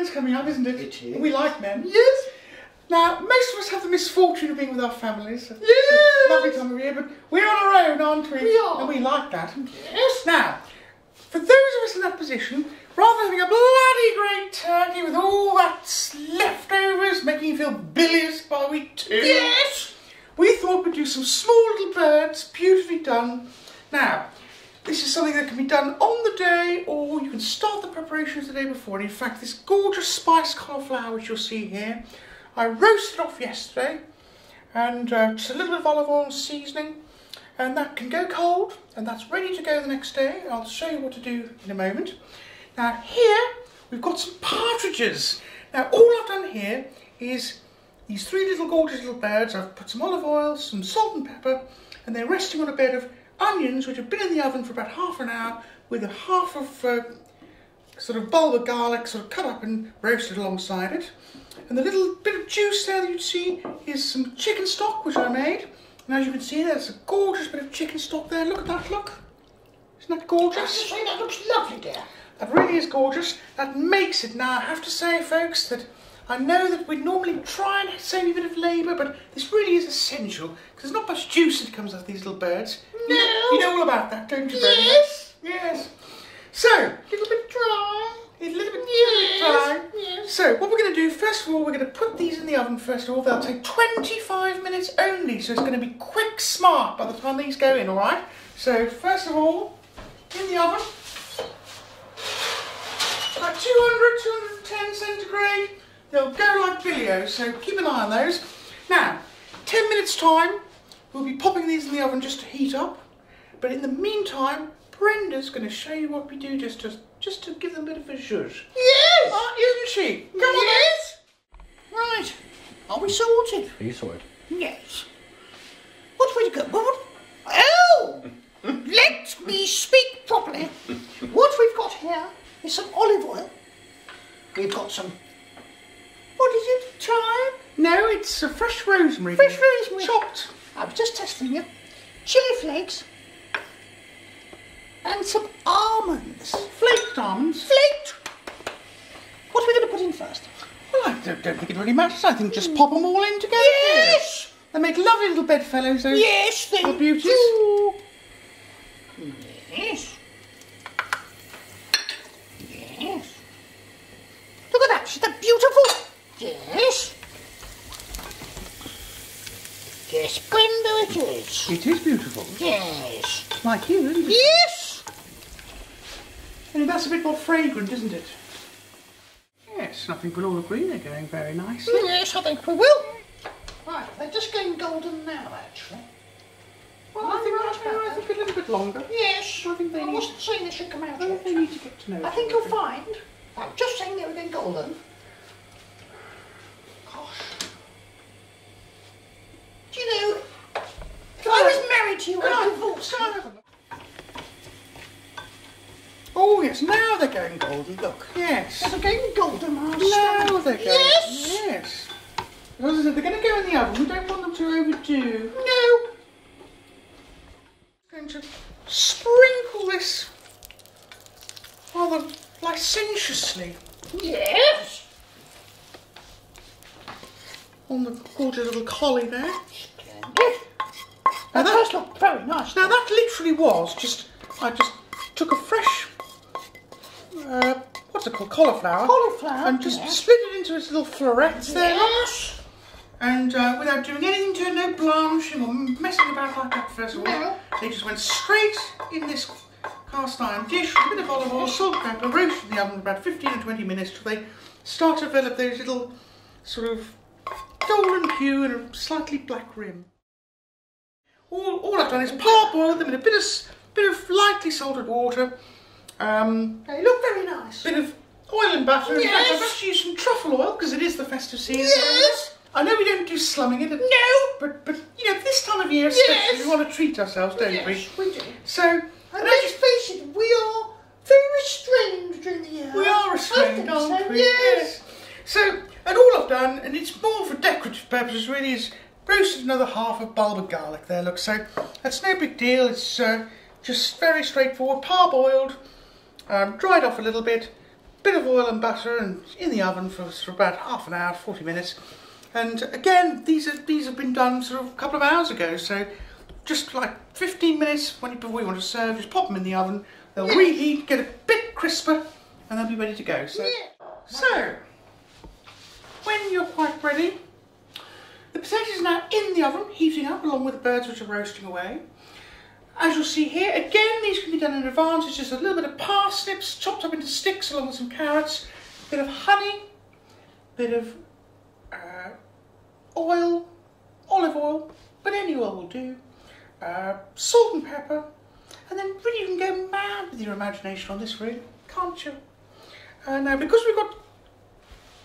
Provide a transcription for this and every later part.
weekend's coming up, isn't it? It is. We like men. Yes. Now, most of us have the misfortune of being with our families. Yes. It's a lovely time of year, but we're on our own, aren't we? We are. And we like that. Yes. Now, for those of us in that position, rather than having a bloody great turkey with all that leftovers making you feel bilious by week 2, Yes. we thought we'd do some small little birds, beautifully done. Now, this is something that can be done on the day, or you can start the preparations the day before. And in fact, this gorgeous spiced cauliflower, which you'll see here, I roasted off yesterday, and just a little bit of olive oil and seasoning, and that can go cold, and that's ready to go the next day. I'll show you what to do in a moment. Now here, we've got some partridges. Now all I've done here is these 3 little gorgeous little birds. I've put some olive oil, some salt and pepper, and they're resting on a bed of onions which have been in the oven for about half an hour with a half of sort of bulb of garlic sort of cut up and roasted alongside it. And the little bit of juice there that you see is some chicken stock which I made. And as you can see, there's a gorgeous bit of chicken stock there. Look at that, look. Isn't that gorgeous? I have to say, that looks lovely, dear. That really is gorgeous. That makes it. Now, I have to say, folks, that I know that we normally try and save a bit of labour, but this really is essential, because there's not much juice that comes out of these little birds. No. You know all about that, don't you, Brenda? Yes. Yes. So, A little bit dry. a little bit Yes. dry. Yes. So, what we're going to do, first of all, we're going to put these in the oven first of all. They'll take 25 minutes only, so it's going to be quick smart by the time these go in, alright? So, first of all, in the oven, about 200, 210 centigrade. They'll go like billios, so keep an eye on those. Now, 10 minutes time, we'll be popping these in the oven just to heat up. But in the meantime, Brenda's going to show you what we do just to give them a bit of a zhuzh. Yes. Isn't she? Come on, Yes. Right. Are we sorted? Are you sorted? Yes. What way to go? What? Oh! Let me speak properly. What we've got here is some olive oil. We've got some... What is it? Thyme? No, it's a fresh rosemary. Fresh rosemary. Chopped. I was just testing you. Chili flakes. And some almonds. Flaked almonds. Flaked. What are we going to put in first? Well, I don't think it really matters. I think just pop them all in together. Yes. They make lovely little bedfellows, those Yes, they little beauties. do. Yes. Yes. Look at that. Isn't that beautiful? Yes. Yes, Brenda, it is. It is beautiful. Yes. Like you, isn't it? Yes. And that's a bit more fragrant, isn't it? Yes, I think we'll all agree they're going very nicely. Yes, I think we will. Right, they're just going golden now, actually. Well, I think a little bit longer. Yes. I think they I need- wasn't saying they should come out I think yet. they need to get to know I each think other. you'll find. I'm just saying they were going golden. Gosh. Do you know, if I was married to you, I'd divorce you. Oh yes, now they're going golden. Look, yes. They're going golden, Now they're going. Yes. Yes. As I said, they're going to go in the oven. We don't want them to overdo. No. Going to sprinkle this rather licentiously Yes. on the gorgeous little collie there. Splendid. That does look very nice. Now that literally was just, I just took a fresh, what's it called, cauliflower. Cauliflower, and just yes. split it into its little florets there. Yes. And without doing anything to it, no blanching or messing about like that first of all. No. They just went straight in this cast iron dish with a bit of olive oil, salt, pepper, roasted in the oven for about 15 or 20 minutes till they start to develop those little sort of golden hue and a slightly black rim. All I've done is parboil them in a bit of lightly salted water, They look very nice. bit of oil and butter. In fact, Yes. I've actually used some truffle oil because it is the festive season. Yes. I know we don't do slumming it, No. but you know, this time of year especially, Yes. we want to treat ourselves, don't Yes, we do. So, And let's face it, we are very restrained during the year. we are restrained, I think aren't so, we? yes. So, and all I've done, and it's more for decorative purposes really, is roasted another half a bulb of garlic there, look. So, that's no big deal. It's just very straightforward, parboiled, dried off a little bit, bit of oil and butter and in the oven for about half an hour, 40 minutes. And again, these have been done sort of a couple of hours ago, so just like 15 minutes before you want to serve, just pop them in the oven. They'll reheat, get a bit crisper, and they'll be ready to go. So when you're quite ready, the potatoes are now in the oven, heating up along with the birds which are roasting away. As you'll see here, again, these can be done in advance. It's just a little bit of parsnips chopped up into sticks along with some carrots, a bit of honey, a bit of oil, olive oil, but any oil will do, salt and pepper, and then really you can go mad with your imagination on this, really, can't you? Now, because we've got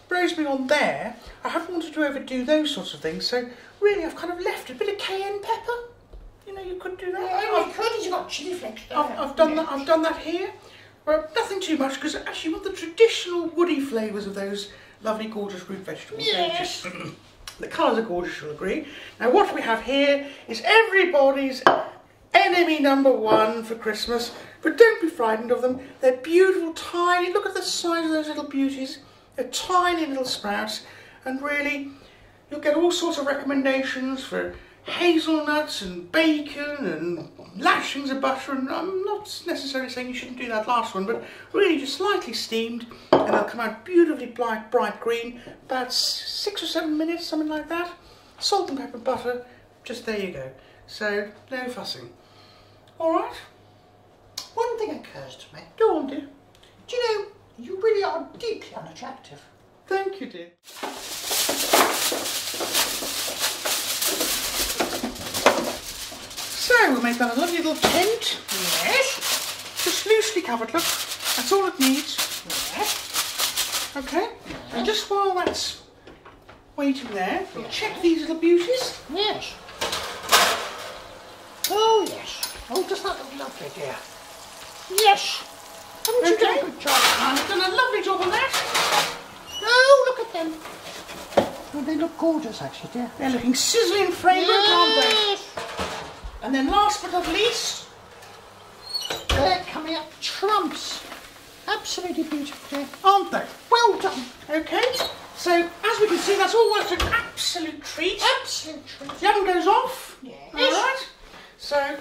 rosemary on there, I haven't wanted to overdo those sorts of things, so really I've kind of left a bit of cayenne pepper. You know, you could do that. Yeah, you could, you've got chilli flakes there. I've done that here. Well, nothing too much, because actually you want the traditional woody flavours of those lovely, gorgeous root vegetables. Yes. The colours are gorgeous, you'll agree. Now, what we have here is everybody's enemy number one for Christmas, but don't be frightened of them. They're beautiful, tiny. Look at the size of those little beauties. They're tiny little sprouts, and really, you'll get all sorts of recommendations for hazelnuts and bacon and lashings of butter, and I'm not necessarily saying you shouldn't do that last one, but really just slightly steamed, and they'll come out beautifully bright green, about 6 or 7 minutes, something like that. Salt and pepper, butter, just there you go. So, no fussing. Alright? One thing occurs to me. Go on, dear. Do you know, you really are deeply unattractive. Thank you, dear. So we'll make that a lovely little tent. Yes. Just loosely covered, look. That's all it needs. Yes. Okay. And just while that's waiting there, we'll check these little beauties. Yes. Oh, yes. Oh, does that look lovely, dear? Yes. Haven't you done a good job? I've done a lovely job on that. Oh, look at them. Oh, they look gorgeous, actually, dear. They're looking sizzling fragrant, aren't they? Yes. And then last but not least, They're coming up trumps. Absolutely beautiful, dear. aren't they? Well done. Okay. So as we can see, that's all worked an absolute treat. Absolute treat. The oven goes off. Yes. Alright. So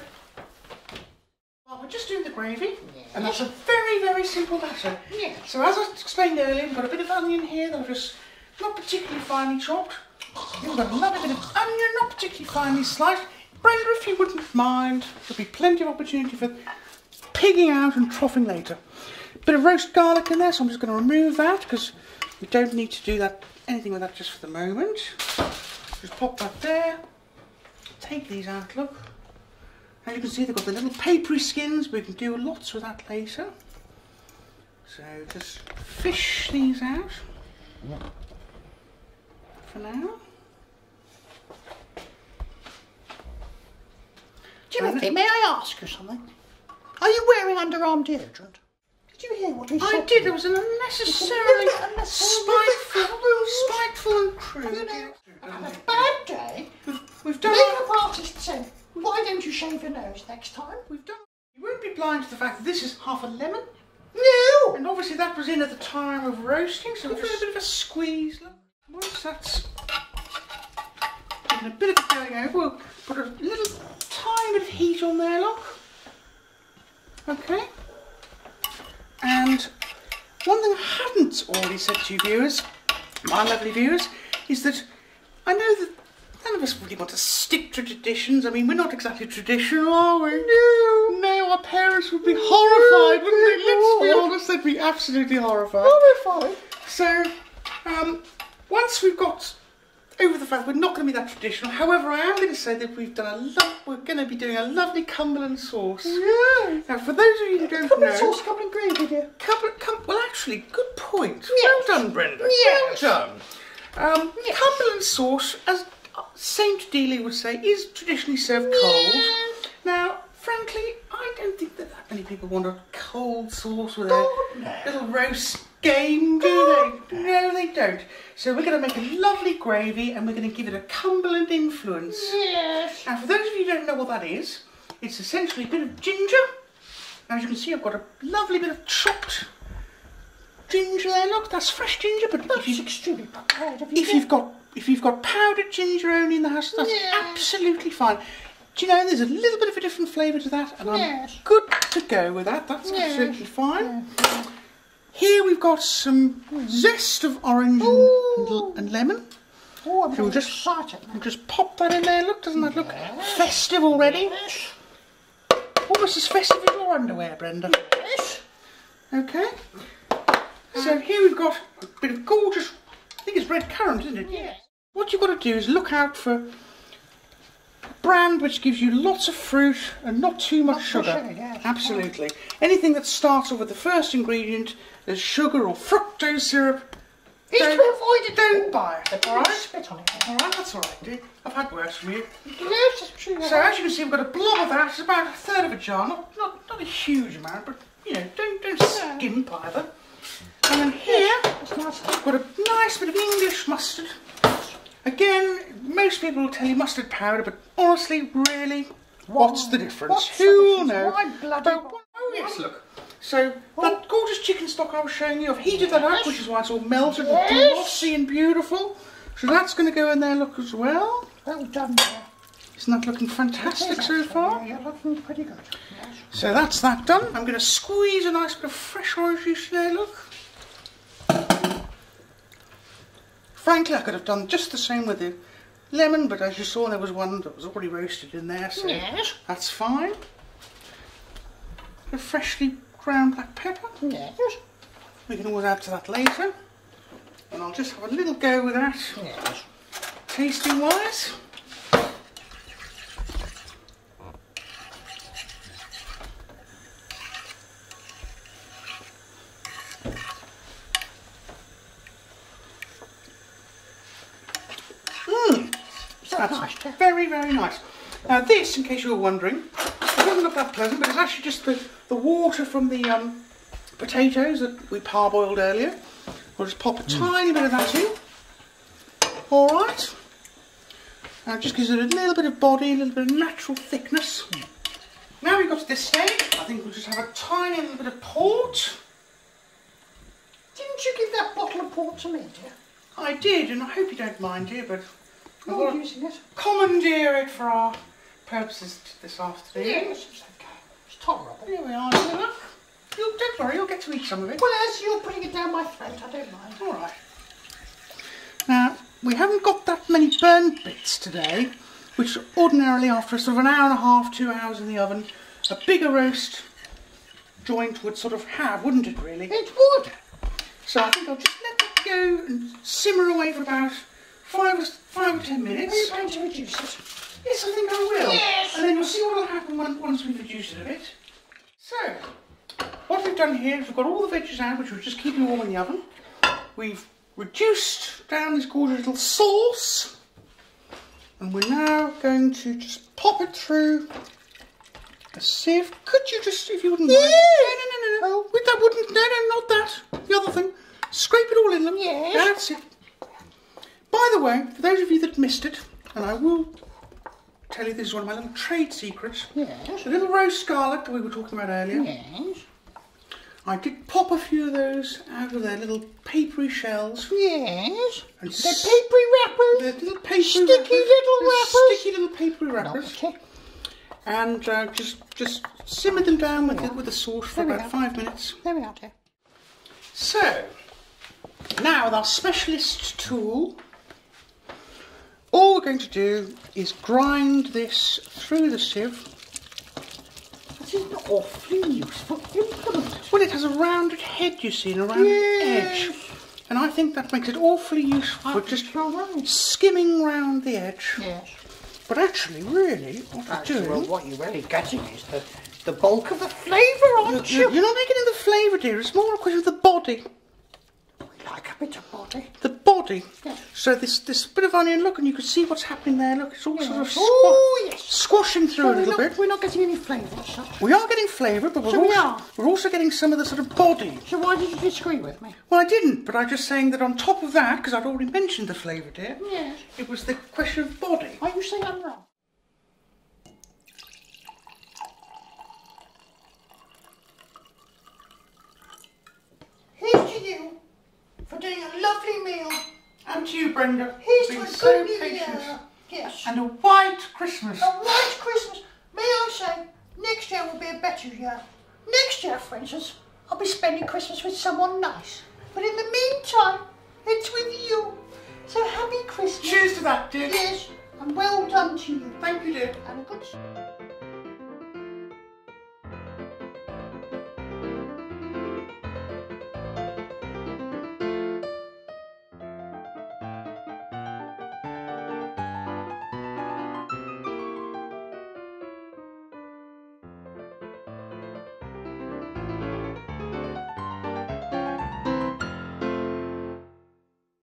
well, we're just doing the gravy. Yes. And that's a very, very simple matter. Yes. So as I explained earlier, we've got a bit of onion here that I've just not particularly finely chopped. We've got another bit of onion, not particularly finely sliced. Brenda, if you wouldn't mind, there'll be plenty of opportunity for pigging out and troughing later. A bit of roast garlic in there, so I'm just going to remove that because we don't need to do that anything with that just for the moment. Just pop that there. Take these out, look. As you can see, they've got the little papery skins, but we can do lots with that later. So just fish these out for now. Timothy, may I ask you something? Are you wearing underarm deodorant? Did you hear what he said? I did. It was an unnecessarily spiteful and crude. You know, I've had a bad day. We've done. Makeup artist said, why don't you shave your nose next time? We've done. You won't be blind to the fact that this is half a lemon, No! and obviously that was in at the time of roasting, so we've just a bit of a squeeze. Look. Once that's getting a bit of it going over, we'll put a little tiny bit of heat on there. Look. Okay. And one thing I hadn't already said to you viewers, my lovely viewers, is that I know that none of us really want to stick to traditions. I mean, we're not exactly traditional, are we? No. No, our parents would be horrified, wouldn't they? Let's be honest, they'd be absolutely horrified. Horrified. So, once we've got over the fact we're not going to be that traditional, however, I am going to say that we're going to be doing a lovely Cumberland sauce. Yeah. Now, for those of you who don't Cumberland know, sauce, Cumberland gravy, dear. well, actually, good point. Yes. Well done, Brenda. Yes. Well done. Yes. Cumberland sauce, as Saint Dealey would say, is traditionally served cold. Yes. Now, frankly, I don't think that many people want a cold sauce with God, a no. little roast game, do they? No, they don't. So we're going to make a lovely gravy and we're going to give it a Cumberland influence. Yes. And for those of you who don't know what that is, it's essentially a bit of ginger. As you can see, I've got a lovely bit of chopped ginger there. Look, that's fresh ginger. But That's extremely bad. if you've got powdered ginger only in the house, that's absolutely fine. Do you know, there's a little bit of a different flavour to that, and I'm good to go with that. That's absolutely fine. Here we've got some zest of orange and lemon. Oh, I'm So we'll just pop that in there. Look, doesn't that look festive already? Yes. Almost as festive as your underwear, Brenda. Yes. Okay. So here we've got a bit of gorgeous, I think it's red currant, isn't it? Yes. What you've got to do is look out for a brand which gives you lots of fruit and not too much sugar. Yes. Absolutely. Anything that starts off with the first ingredient, there's sugar or fructose syrup, don't buy it. Alright? Spit on it. Alright, that's alright, dear. I've had worse from you. Yes, that's true. So as you can see, we've got a blob of that. It's about a third of a jar. Not a huge amount, but you know, don't skimp either. And then here, we've got a nice bit of English mustard. Again, most people will tell you mustard powder, but honestly, really, what's the difference? Who will know? Oh yes, look. So that gorgeous chicken stock I was showing you, I've heated that up, which is why it's all melted and glossy and beautiful. So that's going to go in there, look, as well. Well done there. Isn't that looking fantastic so far? Yeah, you're looking pretty good. Yes. So that's that done. I'm going to squeeze a nice bit of fresh orange juice there, look. Frankly, I could have done just the same with the lemon, but as you saw, there was one that was already roasted in there, so that's fine. A freshly ground black pepper. Yes. We can always add to that later. And I'll just have a little go with that. Yes. Tasting wise. That's very, very nice. Now this, in case you were wondering, it doesn't look that pleasant, but it's actually just the water from the potatoes that we parboiled earlier. We'll just pop a tiny bit of that in. Alright. Now it just gives it a little bit of body, a little bit of natural thickness. Now we've got to this stage, I think we'll just have a tiny little bit of port. Didn't you give that bottle of port to me, dear? I did, and I hope you don't mind, dear, but I'm not using it. Commandeer it for our purposes this afternoon. Yes, it's okay. It's tolerable. Here we are, look. Don't worry, you'll get to eat some of it. Well, as you're putting it down my throat, I don't mind. Alright. Now, we haven't got that many burnt bits today, which ordinarily after sort of an hour and a half, 2 hours in the oven, a bigger roast joint would sort of have, wouldn't it really? It would. So I think I'll just let that go and simmer away for about 5 or 10 minutes. Are you going to reduce it? Yes, I think I will. Yes. And then we'll see what will happen once we've reduced it a bit. So, what we've done here is we've got all the veggies out, which we're just keeping warm in the oven. We've reduced down this gorgeous little sauce. And we're now going to just pop it through a sieve. Could you just, if you wouldn't mind? No. With that wouldn't, no, not that. The other thing. Scrape it all in them. Yes. That's it. By the way, for those of you that missed it, and I will tell you this is one of my little trade secrets. Yes. The little roast garlic that we were talking about earlier. Yes. I did pop a few of those out of their little papery shells. Yes. And the papery wrappers. The little papery sticky little wrappers. Sticky little papery wrappers. Okay. And just simmer them down with the sauce for about 5 minutes. There we are, dear. So, now with our specialist tool, all we're going to do is grind this through the sieve. This is an awfully useful implement. Well, it has a rounded head, you see, and a rounded edge. And I think that makes it awfully useful for just skimming round the edge. Yes. But actually, really, what we're doing... Well, what you're really getting is the bulk of the flavour, aren't you? You're not getting the flavour, dear. It's more a question of the body. We like a bit of body. The body. Yes. So this bit of onion, look, and you can see what's happening there. Look, it's all sort of squashing through a little bit. We're not getting any flavour as such. We are getting flavour, but we're also getting some of the sort of body. So why did you disagree with me? Well, I didn't, but I'm just saying that on top of that, because I'd already mentioned the flavour, dear, yes, it was the question of body. Are you saying I'm wrong? Here's to you, doing a lovely meal. And to you, Brenda. Here's to being a so good new patient. year. Yes. And a white Christmas. A white Christmas. May I say, next year will be a better year. Next year, for instance, I'll be spending Christmas with someone nice. But in the meantime, it's with you. So happy Christmas. Cheers to that, dear. Yes, and well done to you. Thank you, dear. And a good...